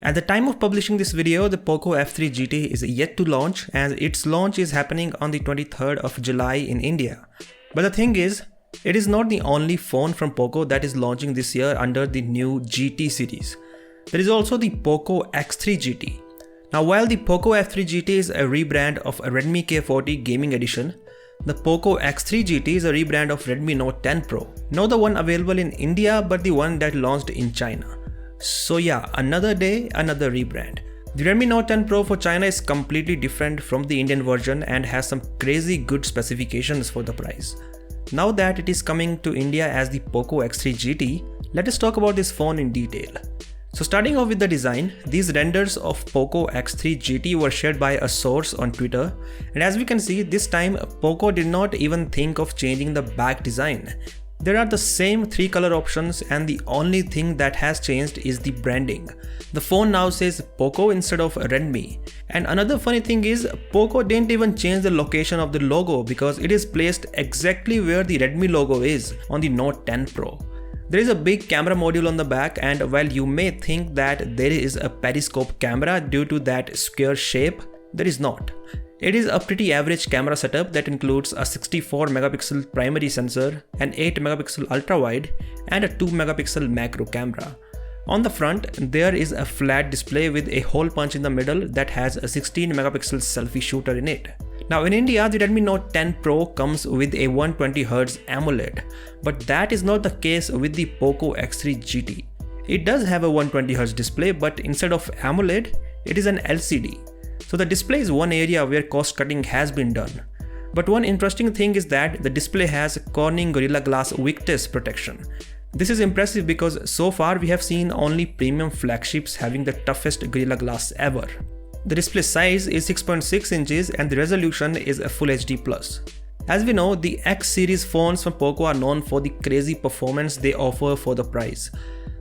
At the time of publishing this video, the Poco X3 GT is yet to launch, and its launch is happening on the 23rd of July in India. But the thing is, it is not the only phone from Poco that is launching this year under the new GT series. There is also the Poco X3 GT. Now while the Poco X3 GT is a rebrand of a Redmi K40 Gaming Edition, the Poco X3 GT is a rebrand of Redmi Note 10 Pro. Not the one available in India, but the one that launched in China. So yeah, another day, another rebrand. The Redmi Note 10 Pro for China is completely different from the Indian version and has some crazy good specifications for the price. Now that it is coming to India as the Poco X3 GT, let us talk about this phone in detail. So starting off with the design, these renders of Poco X3 GT were shared by a source on Twitter, and as we can see, this time Poco did not even think of changing the back design. There are the same 3 color options, and the only thing that has changed is the branding. The phone now says Poco instead of Redmi. And another funny thing is, Poco didn't even change the location of the logo because it is placed exactly where the Redmi logo is on the Note 10 Pro. There is a big camera module on the back, and while you may think that there is a periscope camera due to that square shape, there is not. It is a pretty average camera setup that includes a 64 megapixel primary sensor, an 8 megapixel ultrawide, and a 2 megapixel macro camera. On the front, there is a flat display with a hole punch in the middle that has a 16 megapixel selfie shooter in it. Now in India, the Redmi Note 10 Pro comes with a 120Hz AMOLED, but that is not the case with the Poco X3 GT. It does have a 120Hz display, but instead of AMOLED, it is an LCD. So the display is one area where cost cutting has been done. But one interesting thing is that the display has Corning Gorilla Glass Victus protection. This is impressive because so far we have seen only premium flagships having the toughest Gorilla Glass ever. The display size is 6.6 inches and the resolution is a Full HD+. As we know, the X series phones from Poco are known for the crazy performance they offer for the price.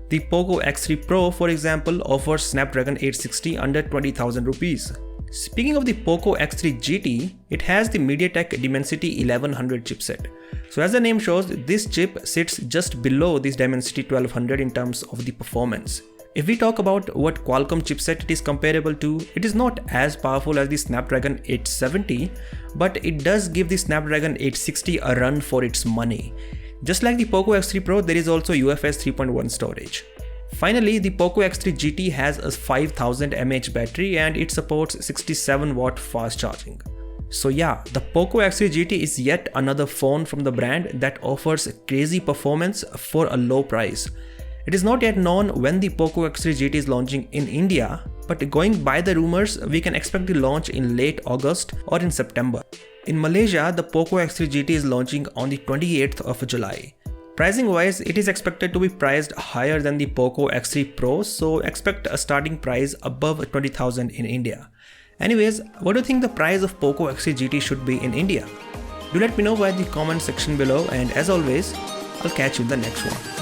The Poco X3 Pro, for example, offers Snapdragon 860 under 20,000 rupees. Speaking of the Poco X3 GT, it has the MediaTek Dimensity 1100 chipset. So as the name shows, this chip sits just below this Dimensity 1200 in terms of the performance. If we talk about what Qualcomm chipset it is comparable to, it is not as powerful as the Snapdragon 870, but it does give the Snapdragon 860 a run for its money. Just like the Poco X3 Pro, there is also UFS 3.1 storage. Finally, the Poco X3 GT has a 5000 mAh battery and it supports 67 watt fast charging. So yeah, the Poco X3 GT is yet another phone from the brand that offers crazy performance for a low price. It is not yet known when the Poco X3 GT is launching in India, but going by the rumors, we can expect the launch in late August or in September. In Malaysia, the Poco X3 GT is launching on the 28th of July. Pricing wise, it is expected to be priced higher than the Poco X3 Pro, so expect a starting price above 20,000 in India. Anyways, what do you think the price of Poco X3 GT should be in India? Do let me know by the comment section below, and as always, I'll catch you in the next one.